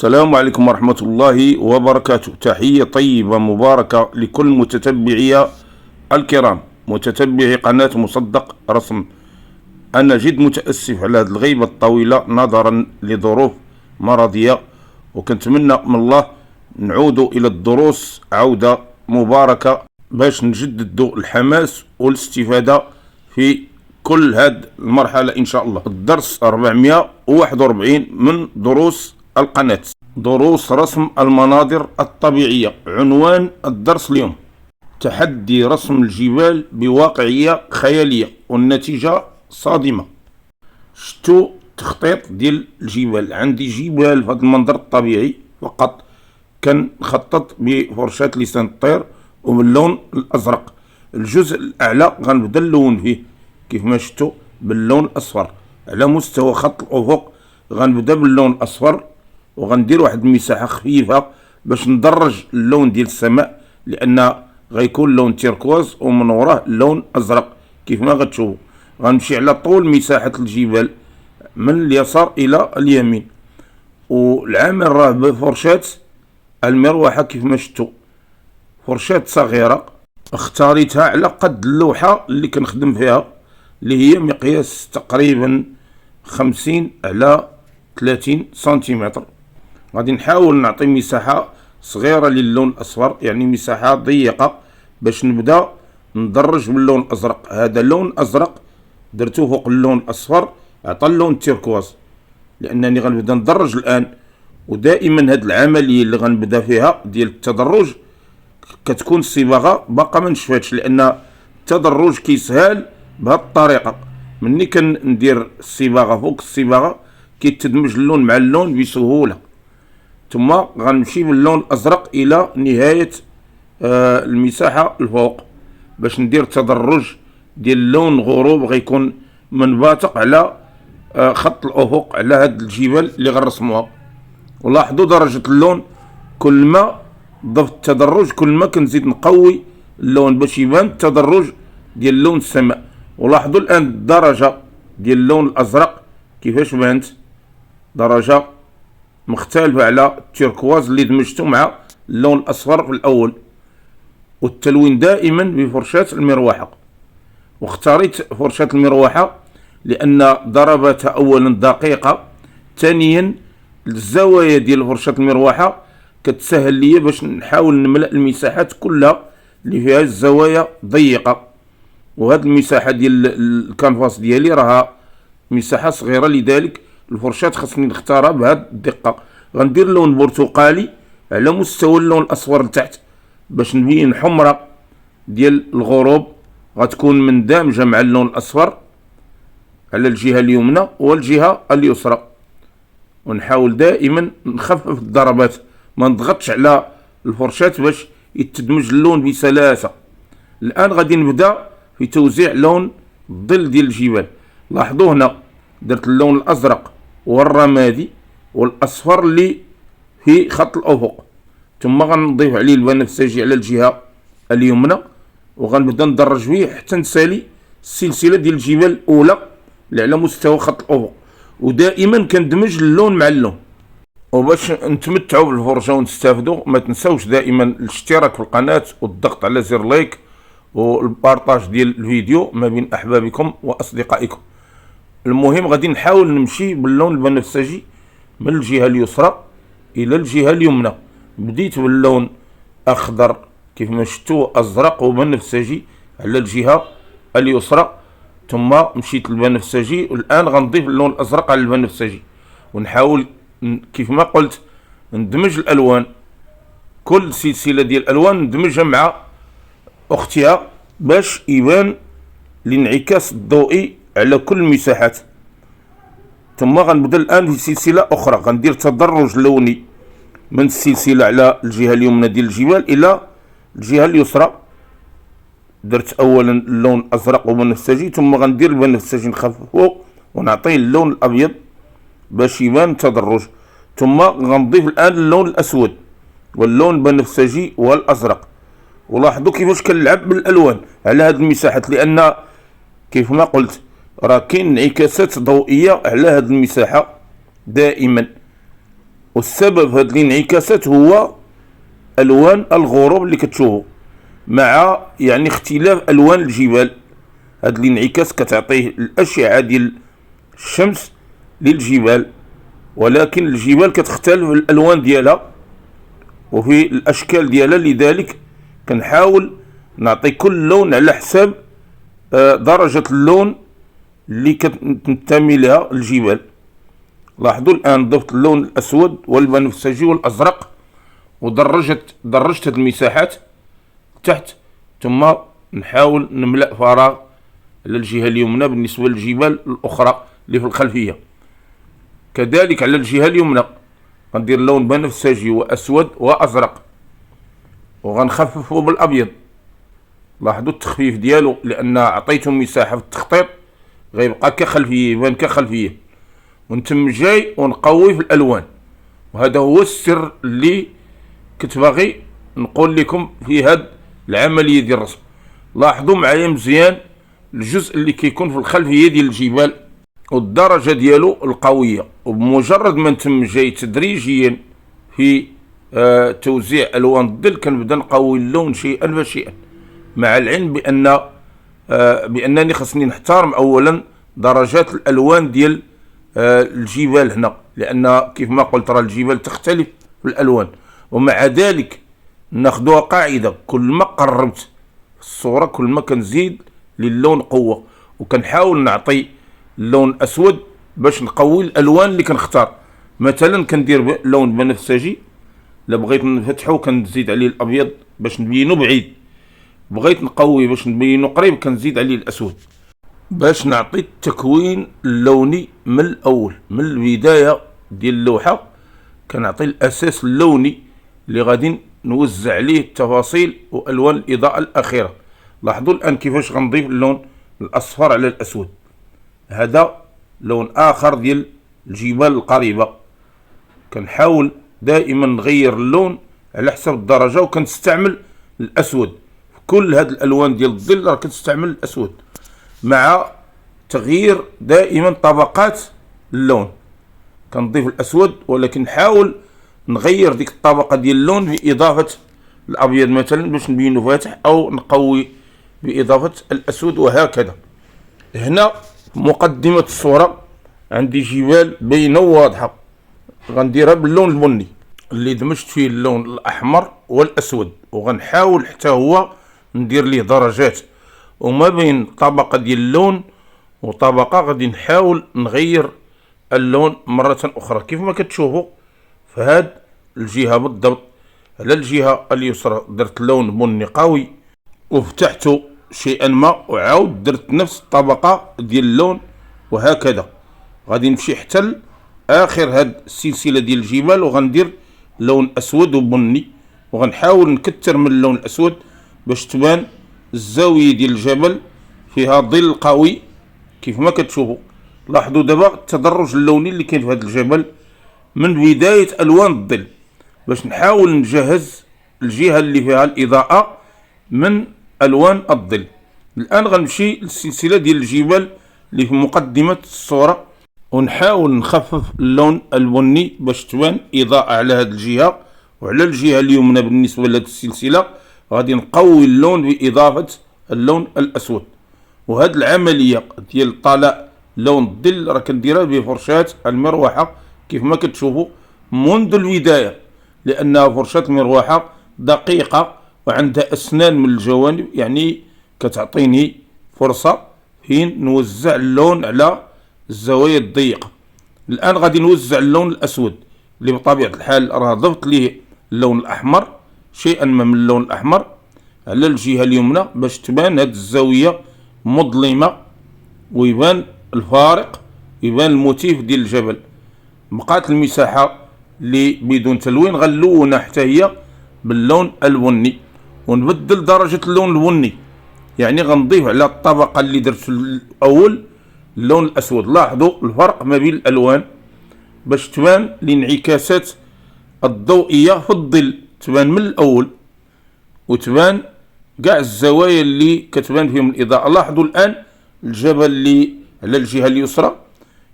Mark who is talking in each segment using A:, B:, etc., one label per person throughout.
A: السلام عليكم ورحمة الله وبركاته. تحية طيبة مباركة لكل متتبعي الكرام، متتبعي قناة مصدق رسم. أنا جد متأسف على هذه الغيبة الطويلة نظرا لظروف مرضية، وكنتمنى من الله نعود إلى الدروس عودة مباركة باش نجدد الحماس والاستفادة في كل هذه المرحلة إن شاء الله. الدرس 441 من دروس القناة، دروس رسم المناظر الطبيعية. عنوان الدرس اليوم: تحدي رسم الجبال بواقعية خيالية والنتيجة صادمة. شتو تخطيط ديال الجبال؟ عندي جبال في هذا المنظر الطبيعي فقط كنخطط بفرشاة لسان الطير وباللون الأزرق. الجزء الأعلى غنبدا نلون فيه كيف ما شفتو باللون الأصفر. على مستوى خط الأفق غنبدا باللون الأصفر، وغندير واحد المساحة خفيفة باش ندرج اللون ديال السماء، لأن غيكون لون تيركواز ومن وراه لون أزرق كيف ما غتشوفوا. غنمشي على طول مساحة الجبال من اليسار إلى اليمين، والعمل راه بفرشاة المروحة كيف ما شفتوا، فرشاة صغيرة اختاريتها على قد اللوحة اللي كنخدم فيها، اللي هي مقياس تقريبا 50 على 30 سنتيمتر. غادي نحاول نعطي مساحة صغيرة للون الأصفر، يعني مساحة ضيقة باش نبدا ندرج باللون الأزرق. هذا اللون أزرق درتو فوق اللون الأصفر عطى اللون التيركواز، لأنني غنبدا ندرج الآن. ودائما هاد العملية اللي غنبدا فيها ديال التدرج كتكون الصباغة باقا ما نشفاتش، لأن التدرج كيسهل بهاد الطريقة. مني كندير الصباغة فوق الصباغة كيتدمج اللون مع اللون بسهولة. ثم غنمشي باللون الأزرق إلى نهاية المساحة الفوق باش ندير تدرج ديال اللون غروب غيكون منباتق على خط الأفق على هاد الجبال اللي غنرسموها. ولاحظوا درجة اللون، كل ما ضفت التدرج كل ما كنزيد نقوي اللون باش يبان التدرج ديال لون السماء. ولاحظوا الآن الدرجة ديال اللون الأزرق كيفاش بانت، درجة مختلفة على التيركواز اللي دمجته مع اللون الأصفر في الأول. والتلوين دائما بفرشاة المروحة، واختاريت فرشاة المروحة لأن ضرباتها أولا دقيقة، ثانيا الزوايا ديال فرشاة المروحة كتسهل ليا باش نحاول نملأ المساحات كلها اللي فيها الزوايا ضيقة. وهاد المساحة ديال الكانفاس ديالي راها مساحة صغيرة، لذلك الفرشاة خاصني نختارها بهاد الدقة. غندير لون برتقالي على مستوى اللون الأصفر لتحت باش نبين حمرة ديال الغروب غتكون مندمجة مع اللون الأصفر على الجهة اليمنى والجهة اليسرى. ونحاول دائما نخفف الضربات، ما نضغطش على الفرشاة باش يتدمج اللون بسلاسة. الآن غادي نبدا في توزيع لون الظل ديال الجبال. لاحظوا هنا درت اللون الأزرق والرمادي والأصفر اللي في خط الأفق، ثم غنضيف عليه البنفسجي على الجهة اليمنى، وغنبدا ندرج فيه حتى نسالي السلسلة ديال الجبال الأولى اللي على مستوى خط الأفق. ودائما كندمج اللون مع اللون. وباش نتمتعوا بالفرجة ونستافدوا، ما تنساوش دائما الاشتراك في القناة والضغط على زر لايك والبارطاج ديال الفيديو ما بين أحبابكم وأصدقائكم. المهم غادي نحاول نمشي باللون البنفسجي من الجهة اليسرى إلى الجهة اليمنى. بديت باللون أخضر كيف ما شفتوا أزرق وبنفسجي على الجهة اليسرى، ثم مشيت للبنفسجي، والآن غنضيف اللون الأزرق على البنفسجي. ونحاول كيف ما قلت ندمج الألوان، كل سلسلة ديال الألوان ندمجها مع أختها باش يبان الانعكاس الضوئي على كل المساحات. ثم غنبدا الآن في سلسلة أخرى، غندير تدرج لوني من السلسلة على الجهة اليمنى ديال الجبال إلى الجهة اليسرى. درت أولا اللون الأزرق وبنفسجي، ثم غندير البنفسجي نخففو ونعطيه اللون الأبيض باش يبان التدرج. ثم غنضيف الآن اللون الأسود واللون البنفسجي والأزرق. ولاحظوا كيفاش كنلعب بالألوان على هذه المساحات، لأن كيف ما قلت راه كاين انعكاسات ضوئية على هذه المساحة دائما. والسبب هاد الانعكاسات هو الوان الغروب اللي كتشوفوا، مع يعني اختلاف الوان الجبال. هاد الانعكاس كتعطيه الاشعه ديال الشمس للجبال، ولكن الجبال كتختلف الالوان ديالها وفي الاشكال ديالها. لذلك كنحاول نعطي كل لون على حساب درجه اللون اللي كتنتمي لها الجبال. لاحظوا الان ضفت اللون الاسود والبنفسجي والازرق، درجت هذه المساحات تحت، ثم نحاول نملأ فراغ على الجهة اليمنى بالنسبة للجبال الأخرى اللي في الخلفية. كذلك على الجهة اليمنى غندير لون بنفسجي وأسود وأزرق، وغنخففه بالأبيض. لاحظوا التخفيف ديالو لأن عطيته مساحة في التخطيط، غيبقى كخلفية، يبان كخلفية. ونتم جاي ونقوي في الألوان، وهذا هو السر اللي كنت باغي نقول لكم في هاد العملية ديال الرسم. لاحظوا معايا مزيان الجزء اللي كيكون في الخلفية ديال الجبال والدرجة ديالو القوية، وبمجرد ما نتم جاي تدريجيا في توزيع ألوان الظل كنبدا نقوي اللون شيئا فشيئا، مع العلم بأنني خصني نحترم أولا درجات الألوان ديال الجبال هنا، لأن كيف ما قلت راه الجبال تختلف في الألوان. ومع ذلك ناخدوها قاعدة، كل ما قربت الصورة كل ما كنزيد للون قوة، وكنحاول نعطي اللون أسود باش نقوي الألوان اللي كنختار. مثلا كندير لون بنفسجي، لا بغيت نفتحو كنزيد عليه الأبيض باش نبينو بعيد، بغيت نقوي باش نبينو قريب كنزيد عليه الأسود، باش نعطي التكوين اللوني من الأول، من البداية ديال اللوحة كنعطي الأساس اللوني اللي غادي نوزع عليه التفاصيل والوان الاضاءه الاخيره. لاحظوا الان كيفاش غنضيف اللون الاصفر على الاسود، هذا لون اخر ديال الجبال القريبه. كنحاول دائما نغير اللون على حسب الدرجه، وكنستعمل الاسود في كل هاد الالوان ديال الظل، راه كنستعمل الاسود مع تغيير دائما طبقات اللون. كنضيف الاسود ولكن نحاول نغير ديك الطبقة ديال اللون بإضافة الأبيض مثلا باش نبينو فاتح، أو نقوي بإضافة الأسود، وهكذا. هنا مقدمة الصورة عندي جبال باينة وواضحة، غنديرها باللون البني اللي دمجت فيه اللون الأحمر والأسود، وغنحاول حتى هو ندير ليه درجات، وما بين طبقة ديال اللون وطبقة غادي نحاول نغير اللون مرة أخرى. كيف ما كتشوفوا فهاد الجهة بالضبط، على الجهة اليسرى درت لون بني قوي وفتحته شيئا ما، وعاود درت نفس الطبقة ديال اللون، وهكذا غادي نمشي حتى آخر هاد السلسلة ديال الجبال، وغندير لون أسود وبني، وغنحاول نكتر من اللون الأسود باش تبان الزاوية ديال الجبل فيها ظل قوي كيف ما كتشوفوا. لاحظوا دابا التدرج اللوني اللي كاين في هذا الجبل من بداية ألوان الظل، باش نحاول نجهز الجهة اللي فيها الإضاءة من ألوان الظل. الآن غنمشي للسلسلة ديال الجبال اللي في مقدمة الصورة، ونحاول نخفف اللون البني باش تبان إضاءة على هذه الجهة، وعلى الجهة اليمنى بالنسبة لهذه السلسلة غادي نقوي اللون بإضافة اللون الأسود. وهذه العملية ديال طلاء لون الظل راه كنديرها بفرشاة المروحة كيف ما كتشوفوا منذ البداية، لأنها فرشاة المروحة دقيقة وعندها أسنان من الجوانب، يعني كتعطيني فرصة حين نوزع اللون على الزوايا الضيقة. الآن غادي نوزع اللون الأسود اللي بطبيعة الحال راه ضفت ليه اللون الأحمر، شيئا ما من اللون الأحمر على الجهة اليمنى باش تبان هاد الزاوية مظلمة ويبان الفارق، يبان الموتيف ديال الجبل. بقات المساحة اللي بدون تلوين غنلونها حتى هي باللون البني، ونبدل درجة اللون البني، يعني غنضيف على الطبقة اللي درت في الأول اللون الأسود. لاحظوا الفرق ما بين الألوان باش تبان الانعكاسات الضوئية في الظل، تبان من الأول وتبان كاع الزوايا اللي كتبان فيهم الإضاءة. لاحظوا الآن الجبل اللي على الجهة اليسرى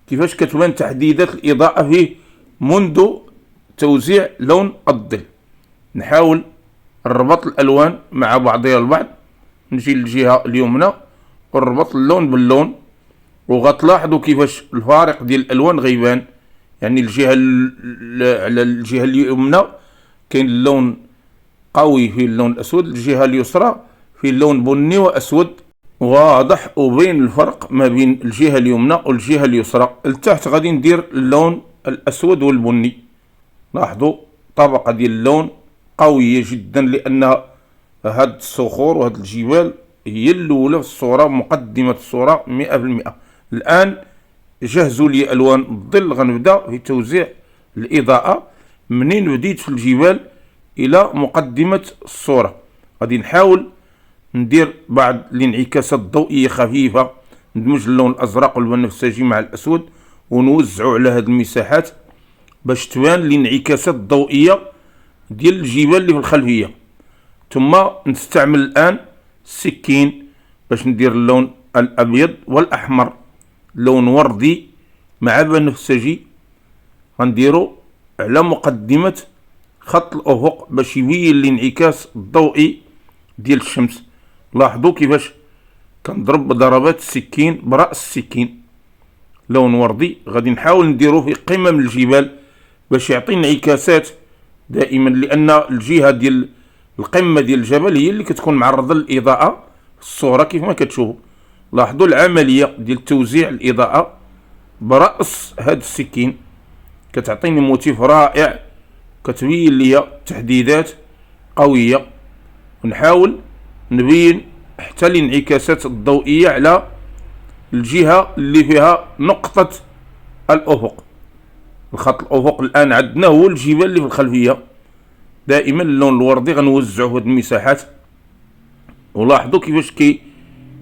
A: كيفاش كتبان تحديدات الإضاءة فيه منذ توزيع لون الظل. نحاول نربط الألوان مع بعضها البعض، نجي للجهة اليمنى ونربط اللون باللون، وغتلاحظوا كيفاش الفارق ديال الألوان غيبان. يعني على الجهة اليمنى كاين اللون قوي فيه اللون الأسود، الجهة اليسرى فيه اللون بني وأسود واضح، وبين الفرق ما بين الجهة اليمنى والجهة اليسرى. لتحت غادي ندير اللون الأسود والبني. لاحظوا طبقة ديال اللون قوية جدا، لأن هاد الصخور وهاد الجبال هي الأولى في الصورة، مقدمة الصورة 100%. الآن جهزوا لي ألوان الظل. غنبدأ في توزيع الإضاءة منين بديت في الجبال إلى مقدمة الصورة. غادي نحاول ندير بعض الانعكاسات الضوئية خفيفة، ندمج اللون الأزرق والبنفسجي مع الأسود ونوزعه على هاد المساحات باش تبان الانعكاسات الضوئية ديال الجبال اللي في الخلفية. ثم نستعمل الآن السكين باش ندير اللون الأبيض والأحمر، لون وردي مع بنفسجي، غنديرو على مقدمة خط الأفق باش يبين الانعكاس الضوئي ديال الشمس. لاحظوا كيفاش كنضرب بضربات السكين برأس السكين. لون وردي غادي نحاول نديرو في قمم الجبال باش يعطي انعكاسات دائما، لأن الجهة ديال القمة ديال الجبل هي اللي كتكون معرضة للإضاءة في الصورة كيف ما كتشوفوا. لاحظوا العملية ديال توزيع الإضاءة برأس هاد السكين كتعطيني موتيف رائع، كتبين لي تحديدات قوية. ونحاول نبين حتى الانعكاسات الضوئية على الجهة اللي فيها نقطة الأفق. الخط الأفق الآن عندنا هو الجبال اللي في الخلفية. دائما اللون الوردي غنوزعه في هاد المساحات، ولاحظوا كيفاش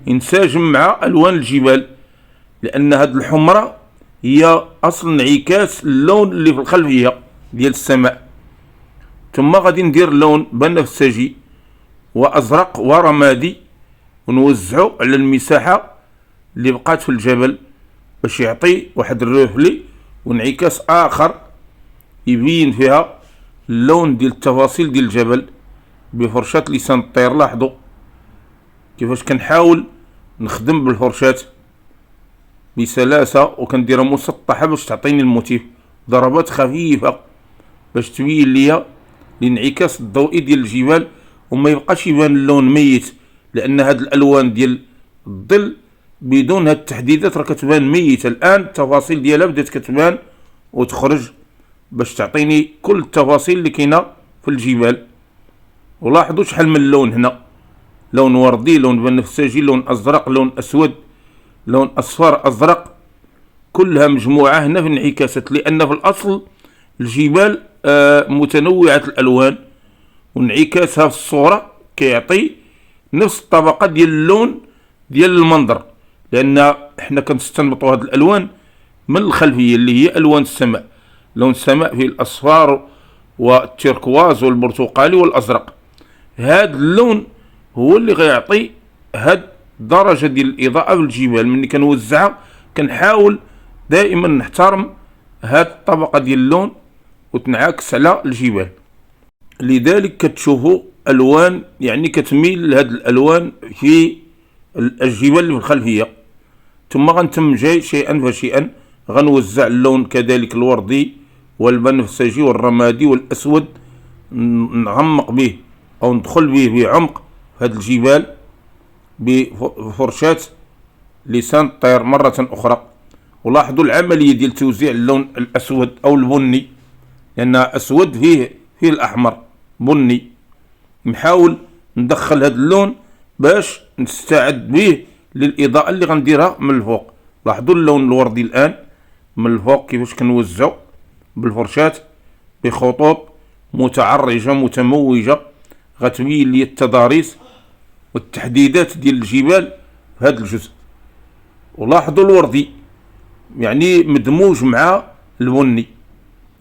A: ينسجم مع ألوان الجبال، لأن هاد الحمرة هي أصل انعكاس اللون اللي في الخلفية ديال السماء. ثم غادي ندير لون بنفسجي وأزرق ورمادي ونوزعه على المساحة اللي بقات في الجبل باش يعطي واحد الرفلي وانعكاس آخر يبين فيها اللون ديال التفاصيل ديال الجبل بفرشاة لسان الطير. لاحظوا كيفاش كنحاول نخدم بالفرشاة بسلاسة وكنديرها مسطحة باش تعطيني الموتيف، ضربات خفيفة باش تبين ليا الانعكاس الضوئي ديال الجبال وما يبقاش يبان اللون ميت، لأن هاد الألوان ديال الظل بدون هاد التحديدات راه كتبان ميتة. الآن التفاصيل ديالها بدات كتبان وتخرج باش تعطيني كل التفاصيل اللي كاينة في الجبال. ولاحظوا شحال من لون هنا، لون وردي، لون بنفسجي، لون أزرق، لون أسود، لون أصفر، أزرق، كلها مجموعة هنا في الانعكاسات، لأن في الأصل الجبال متنوعة الألوان، وانعكاسها في الصورة كيعطي نفس الطبقة ديال اللون ديال المنظر، لأن احنا كنستنبطوا هذه الألوان من الخلفية اللي هي ألوان السماء. لون السماء فيه الأصفار والتيركواز والبرتقالي والأزرق. هذا اللون هو اللي غيعطي هاد الدرجة ديال الإضاءة في الجبال. ملي كنوزعها كنحاول دائما نحترم هاد الطبقة ديال اللون وتنعكس على الجبال. لذلك كتشوفوا ألوان يعني كتميل لهاد الألوان في الجبال اللي في الخلفية. ثم غنتم جاي شيئا فشيئا غنوزع اللون كذلك الوردي والبنفسجي والرمادي والأسود، نعمق به أو ندخل به بعمق في هاد الجبال بفرشاة لسان الطير مرة أخرى. ولاحظوا العملية ديال توزيع اللون الأسود أو البني، لأن أسود فيه الأحمر بني. نحاول ندخل هذا اللون باش نستعد به للإضاءة اللي غنديرها من الفوق. لاحظوا اللون الوردي الآن من الفوق كيفاش كنوزعو بالفرشاة بخطوط متعرجة متموجة غتبين لي التضاريس والتحديدات ديال الجبال في هذا الجزء. ولاحظوا الوردي يعني مدموج مع البني،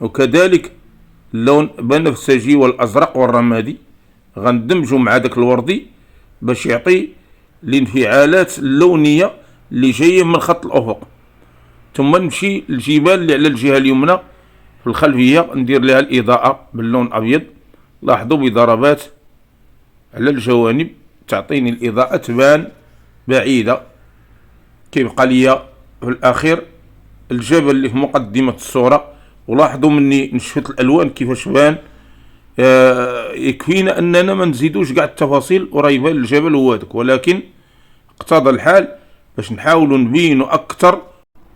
A: وكذلك اللون بنفسجي والأزرق والرمادي غندمجوا مع داك الوردي باش يعطي الانفعالات اللونية اللي جاية من خط الأفق. ثم نمشي للجبال اللي على الجهة اليمنى في الخلفية ندير لها الإضاءة باللون الأبيض. لاحظوا بضربات على الجوانب تعطيني الإضاءة تبان بعيدة. كيبقى ليا في الأخير الجبل اللي في مقدمة الصورة. ولاحظوا مني نشفت الألوان كيفاش بان. يكفينا أننا ما نزيدوش قاع التفاصيل قريبة للجبل هو هذاك، ولكن اقتضى الحال باش نحاولوا نبينوا أكثر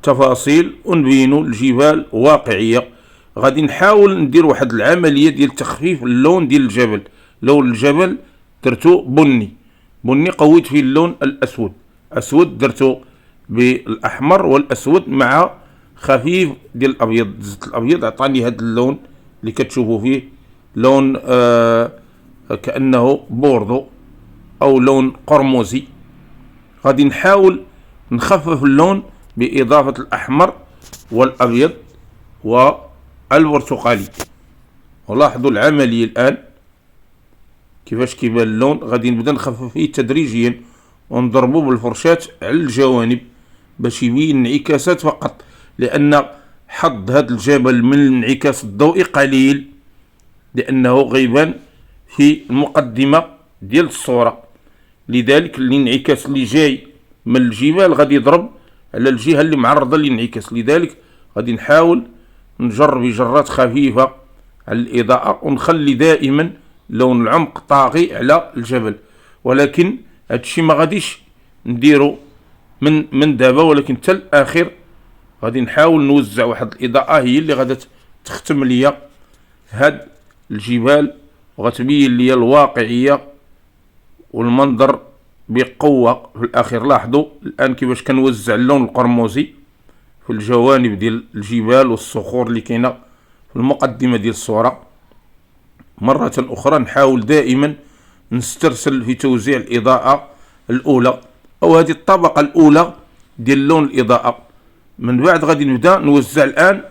A: تفاصيل ونبينوا الجبال واقعية. غادي نحاول ندير واحد العملية ديال تخفيف اللون ديال الجبل. لون الجبل درتو بني قويت فيه اللون الأسود، أسود درتو بالأحمر والأسود مع خفيف ديال الأبيض. زدت الأبيض عطاني هذا اللون اللي كتشوفوا فيه لون كأنه بوردو أو لون قرمزي. غادي نحاول نخفف اللون بإضافة الأحمر والأبيض والبرتقالي. ولاحظوا العملية الآن كيفاش كيبان اللون. غادي نبدا نخفف فيه تدريجيا ونضربه بالفرشاة على الجوانب باش يبين انعكاسات فقط، لأن حظ هذا الجبل من الانعكاس الضوئي قليل، لأنه غيبان في المقدمة ديال الصورة. لذلك الانعكاس اللي جاي من الجبال غادي يضرب على الجهة اللي معرضة للانعكاس. لذلك غادي نحاول نجر بجرات خفيفة على الإضاءة ونخلي دائما لون العمق طاغي على الجبل. ولكن هادشي ما غاديش نديرو من دابا، ولكن حتى الأخير غادي نحاول نوزع واحد الإضاءة هي اللي غادا تختم ليا هاد الجبال وغتبين ليا الواقعية والمنظر بقوة في الأخير. لاحظوا الآن كيفاش كنوزع اللون القرمزي في الجوانب ديال الجبال والصخور اللي كاينة في المقدمة ديال الصورة. مرة أخرى نحاول دائما نسترسل في توزيع الإضاءة الأولى أو هذه الطبقة الأولى ديال لون الإضاءة. من بعد غادي نبدأ نوزع الآن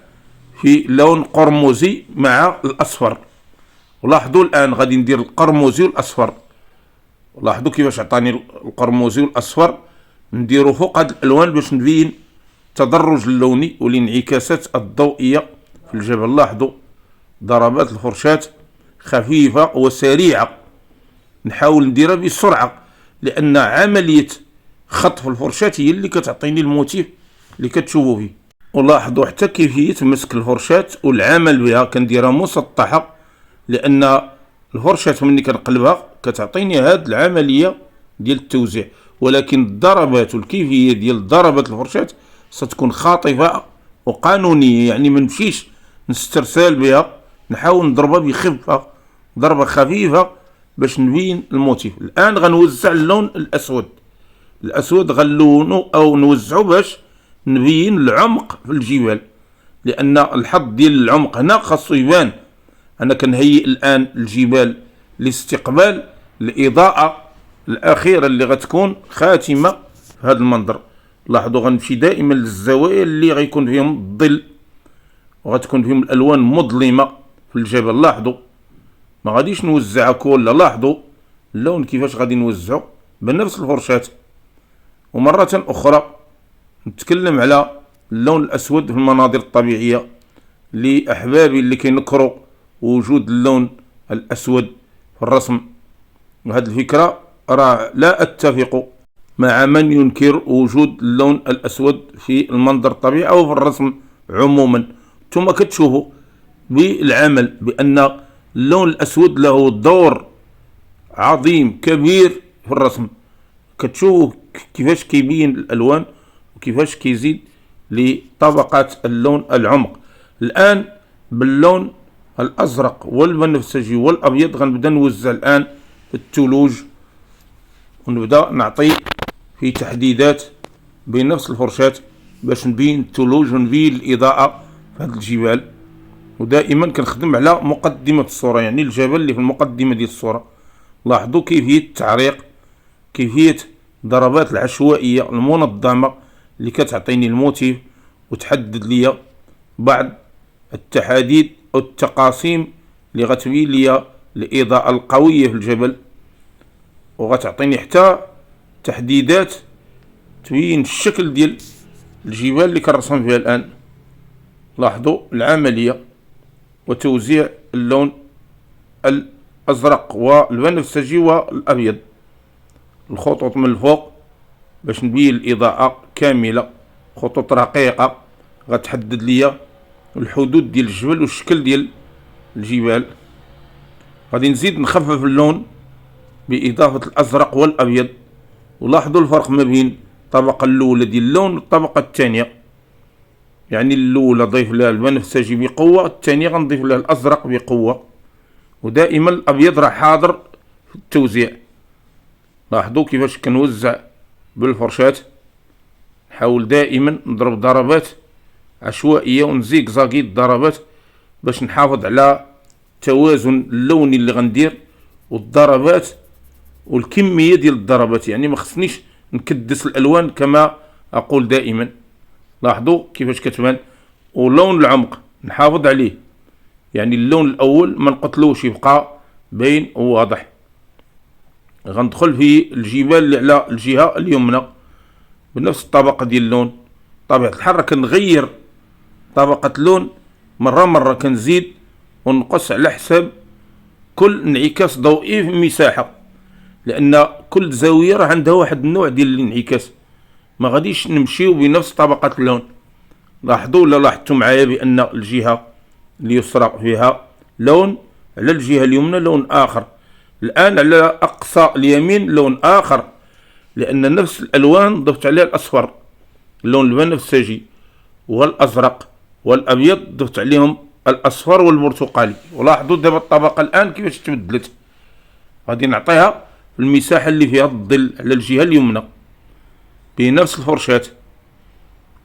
A: في لون قرمزي مع الأصفر. ولاحظوا الآن غادي ندير القرمزي والأصفر. لاحظوا كيفاش عطاني القرمزي والأصفر، نديرو فوق هاد الألوان باش نبين التدرج اللوني والانعكاسات الضوئية في الجبل. لاحظوا ضربات الفرشاة خفيفة وسريعة، نحاول نديرها بسرعة لأن عملية خطف الفرشاة هي اللي كتعطيني الموتيف اللي كتشوفوا فيه. ولاحظوا حتى كيفية مسك الفرشاة والعمل بها، كنديرها مسطحة لأن الفرشاة ملي كنقلبها كتعطيني هاد العملية ديال التوزيع. ولكن الضربات والكيفية ديال ضربات الفرشاة ستكون خاطفة وقانونية، يعني منمشيش نسترسال بها، نحاول نضربها بخفة، ضربة خفيفة باش نبين الموتيف. الآن غنوزع اللون الأسود. الأسود غنلونو أو نوزعو باش نبين العمق في الجبال، لأن الحظ ديال العمق هنا خاصو يبان. أنا كنهيئ الآن الجبال لاستقبال الإضاءة الأخيرة اللي غتكون خاتمة في هذا المنظر. لاحظوا غنمشي دائما للزوايا اللي غيكون فيهم الظل وغتكون فيهم الألوان مظلمة في الجبل. لاحظوا ما غاديش نوزعها كلها. لاحظوا اللون كيفاش غادي نوزعو بنفس الفرشاة. ومرة أخرى نتكلم على اللون الأسود في المناظر الطبيعية لأحبابي اللي كينكروا وجود اللون الأسود في الرسم. وهذه الفكرة راه لا أتفق مع من ينكر وجود اللون الأسود في المنظر الطبيعي أو في الرسم عموما. ثم كتشوفوا بالعمل بأن اللون الأسود له دور عظيم كبير في الرسم. كتشوفوا كيفاش كيبين الألوان وكيفاش كيزيد لطبقات اللون العمق. الآن باللون الأزرق والبنفسجي والأبيض غنبدا نوزع الآن الثلوج ونبدا نعطي في تحديدات بنفس الفرشاة باش نبين الثلوج ونبين الإضاءة في هذه الجبال. ودائما كنخدم على مقدمة الصورة، يعني الجبل اللي في المقدمة ديال الصورة. لاحظوا كيفية التعريق، كيفية ضربات العشوائية المنظمة اللي كتعطيني الموتيف وتحدد لي بعض التحاديد أو التقاسيم اللي غتبين لي الإضاءة القوية في الجبل، وغتعطيني حتى تحديدات تبين الشكل ديال الجبال اللي كنرسم فيها الآن. لاحظوا العملية وتوزيع اللون الأزرق والبنفسجي والأبيض. الخطوط من الفوق باش نبين الإضاءة كاملة، خطوط رقيقة غتحدد ليا الحدود ديال الجبل والشكل ديال الجبال. غادي نزيد نخفف اللون بإضافة الأزرق والأبيض. ولاحظوا الفرق ما بين الطبقة الأولى ديال اللون والطبقة الثانية، يعني الأولى ضيف لها البنفسجي بقوة، الثانية غنضيف لها الأزرق بقوة. ودائما الأبيض راه حاضر في التوزيع. لاحظوا كيفاش كنوزع بالفرشاة، نحاول دائما نضرب ضربات عشوائية ونزيكزاكي الضربات باش نحافظ على التوازن اللوني اللي غندير والضربات والكمية ديال الضربات، يعني ما خصنيش نكدس الألوان كما أقول دائما. لاحظوا كيفاش كتبان. ولون العمق نحافظ عليه، يعني اللون الأول ما نقتلوش يبقى باين وواضح. غندخل في الجبال اللي على الجهة اليمنى بنفس الطبقة ديال اللون. طبيعة الحال كنغير طبقة اللون مرة كنزيد ونقص على حساب كل انعكاس ضوئي في مساحة، لأن كل زاوية راه عندها واحد النوع ديال الانعكاس، ما غاديش نمشيو بنفس طبقة اللون. لاحظوا ولا لاحظتوا معايا بأن الجهة اليسرى فيها لون، على الجهة اليمنى لون آخر، الآن على أقصى اليمين لون آخر، لأن نفس الألوان ضفت عليها الأصفر، اللون البنفسجي والأزرق والأبيض ضفت عليهم الأصفر والبرتقالي. ولاحظوا دابا الطبقة الآن كيفاش تبدلت. غادي نعطيها في المساحة اللي فيها الظل على الجهة اليمنى بنفس الفرشاة،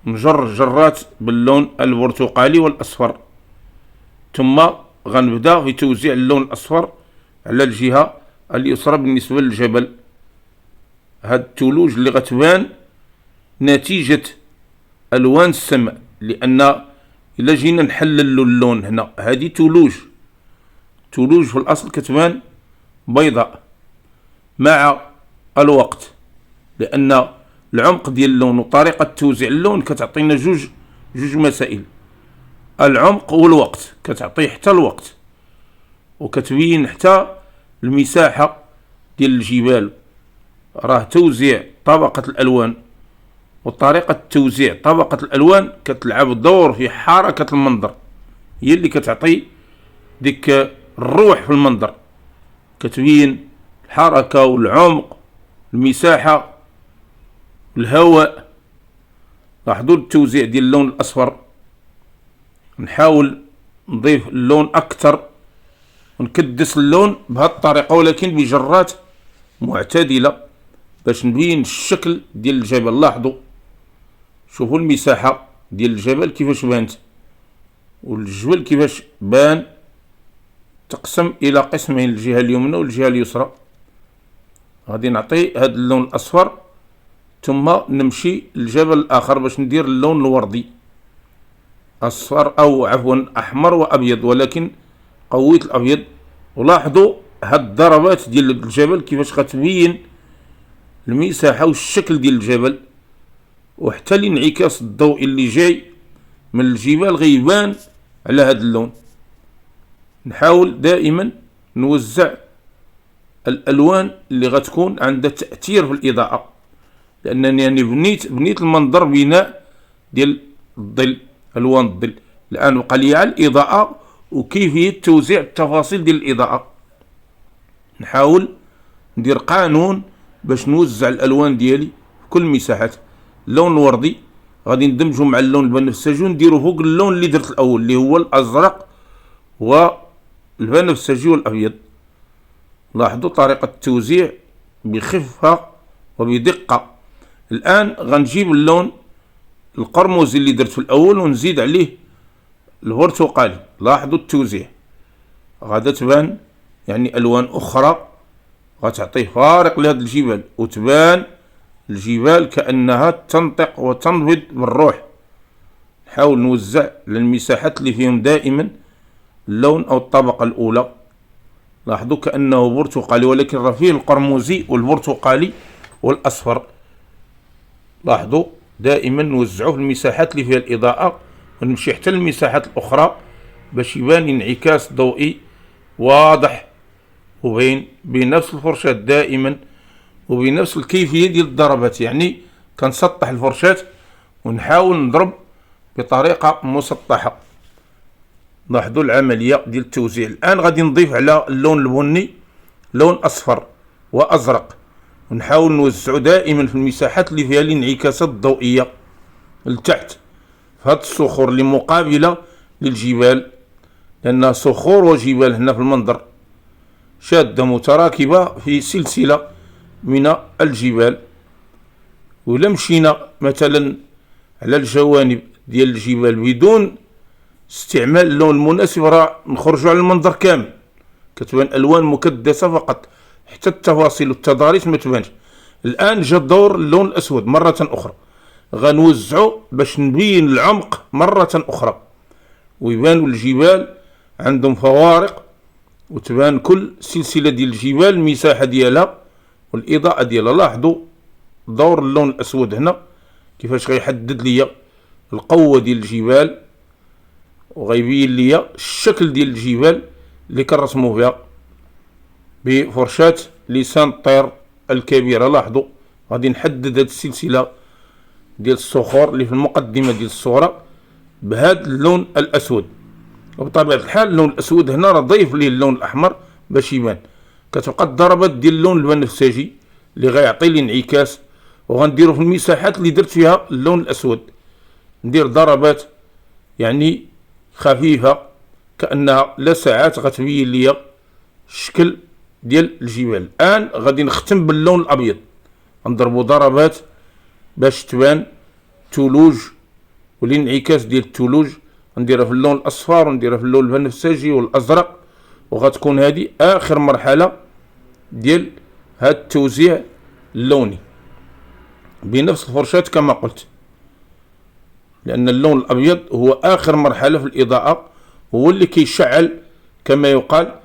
A: نجر جرات باللون البرتقالي والأصفر، ثم غنبدا في توزيع اللون الأصفر على الجهة اليسرى بالنسبة للجبل. هاد الثلوج اللي غتبان نتيجة ألوان السماء، لأن إلا جينا نحللو اللون هنا، هادي ثلوج في الأصل كتبان بيضاء مع الوقت، لأن العمق ديال اللون وطريقة توزيع اللون كتعطينا جوج مسائل، العمق والوقت، كتعطي حتى الوقت وكتبين حتى المساحة ديال الجبال. راه توزيع طبقة الألوان وطريقة توزيع طبقة الألوان كتلعب دور في حركة المنظر، هي اللي كتعطي ديك الروح في المنظر، كتبين الحركة والعمق، المساحة، الهواء. لاحظوا التوزيع ديال اللون الأصفر، نحاول نضيف اللون أكثر ونكدس اللون بهذه الطريقة، ولكن بجرات معتدلة باش نبين الشكل ديال الجبل. لاحظوا شوفوا المساحة ديال الجبل كيفاش بانت، والجبل كيفاش بان تقسم إلى قسمين، الجهة اليمنى والجهة اليسرى. غادي نعطي هذا اللون الأصفر ثم نمشي للجبل الآخر باش ندير اللون الوردي، أصفر أو عفوا أحمر وأبيض، ولكن قويت الأبيض. ولاحظوا هاد الضربات ديال الجبل كيفاش غتبين المساحة والشكل ديال الجبل، وحتى الانعكاس الضوئي اللي جاي من الجبال غيبان على هاد اللون. نحاول دائما نوزع الألوان اللي غتكون عندها تأثير في الإضاءة، لأنني يعني بنيت المنظر بناء ديال الظل، ألوان الظل. الآن بقى لي على الإضاءة وكيفية توزيع التفاصيل ديال الإضاءة. نحاول ندير قانون باش نوزع الألوان ديالي في كل المساحات. اللون الوردي غادي ندمجو مع اللون البنفسجي ونديرو فوق اللون اللي درت الأول اللي هو الأزرق والبنفسجي والأبيض. لاحظوا طريقة التوزيع بخفة وبدقة. الآن غنجيب اللون القرمزي اللي درت في الأول ونزيد عليه البرتقالي. لاحظوا التوزيع، غادا تبان يعني ألوان أخرى غتعطيه فارق لهذا الجبال، وتبان الجبال كأنها تنطق وتنبض بالروح. نحاول نوزع للمساحات اللي فيهم دائما اللون أو الطبقة الأولى. لاحظوا كأنه برتقالي، ولكن راه فيه القرمزي والبرتقالي والأصفر. لاحظوا دائما نوزعوه في المساحات اللي فيها الإضاءة ونمشي حتى للمساحات الأخرى باش يبان انعكاس ضوئي واضح وبين بنفس الفرشاة دائما وبنفس الكيفية ديال الضربات. يعني كنسطح الفرشاة ونحاول نضرب بطريقة مسطحة. لاحظوا العملية ديال التوزيع. الآن غادي نضيف على اللون البني لون أصفر وأزرق، ونحاول نوزعو دائما في المساحات اللي فيها الانعكاسات الضوئية لتحت في هاد الصخور اللي مقابلة للجبال، لأنها صخور وجبال هنا في المنظر شادة متراكبة في سلسلة من الجبال. ولا مشينا مثلا على الجوانب ديال الجبال بدون استعمال اللون المناسب راه نخرجوا على المنظر كامل، كتبان الوان مكدسه فقط، حتى التفاصيل والتضاريس ما تبانش. الان جا دور اللون الاسود مره اخرى، غنوزعو باش نبين العمق مره اخرى ويبانوا الجبال عندهم فوارق، وتبان كل سلسله ديال الجبال المساحه ديالها والاضاءه ديالها. لاحظوا دور اللون الاسود هنا كيفاش غيحدد ليا القوه ديال الجبال وغيبين ليا الشكل ديال الجبال اللي كنرسمو فيها بفرشاة لسان الطير الكبيرة. لاحظوا غادي نحدد هاد السلسلة ديال الصخور اللي في المقدمة ديال الصورة بهذا اللون الأسود، وبطبيعة الحال اللون الأسود هنا راه ضيف ليه اللون الأحمر باش يبان. كتبقى الضربات ديال اللون البنفسجي اللي غيعطي الانعكاس، وغنديرو في المساحات اللي درت فيها اللون الأسود ندير ضربات يعني خفيفة كأنها لسعات غتبين ليا الشكل ديال الجبال. الآن غادي نختم باللون الأبيض، نضربو ضربات باش تبان الثلوج والانعكاس ديال الثلوج. نديرها في اللون الأصفر ونديرها في اللون البنفسجي والأزرق، وغتكون هذه آخر مرحلة ديال هاد التوزيع اللوني بنفس الفرشاة كما قلت، لأن اللون الأبيض هو آخر مرحلة في الإضاءة، هو اللي كيشعل كما يقال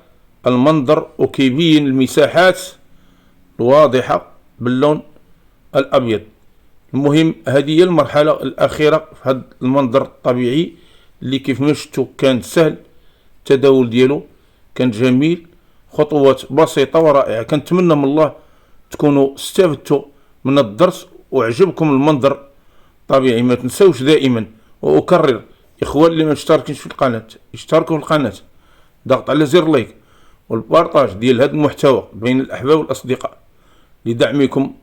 A: المنظر وكيبين المساحات الواضحة باللون الأبيض. المهم هذه هي المرحلة الأخيرة في هذا المنظر الطبيعي اللي كيف ما شفتوا كان سهل، التداول ديالو كان جميل، خطوات بسيطة ورائعة. كنتمنى من الله تكونوا استفدتوا من الدرس وعجبكم المنظر طبيعي. ما تنسوش دائما، وأكرر إخوان اللي ما اشتركوش في القناة اشتركوا في القناة، ضغط على زر لايك والبارطاج ديال هذا المحتوى بين الأحباب والأصدقاء لدعمكم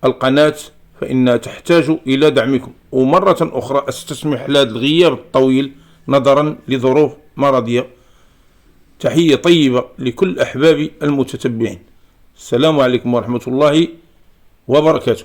A: القناة، فإنها تحتاج إلى دعمكم. ومرة أخرى أستسمح لهذا الغياب الطويل نظرا لظروف مرضية. تحية طيبة لكل أحبابي المتتبعين. السلام عليكم ورحمة الله وبركاته.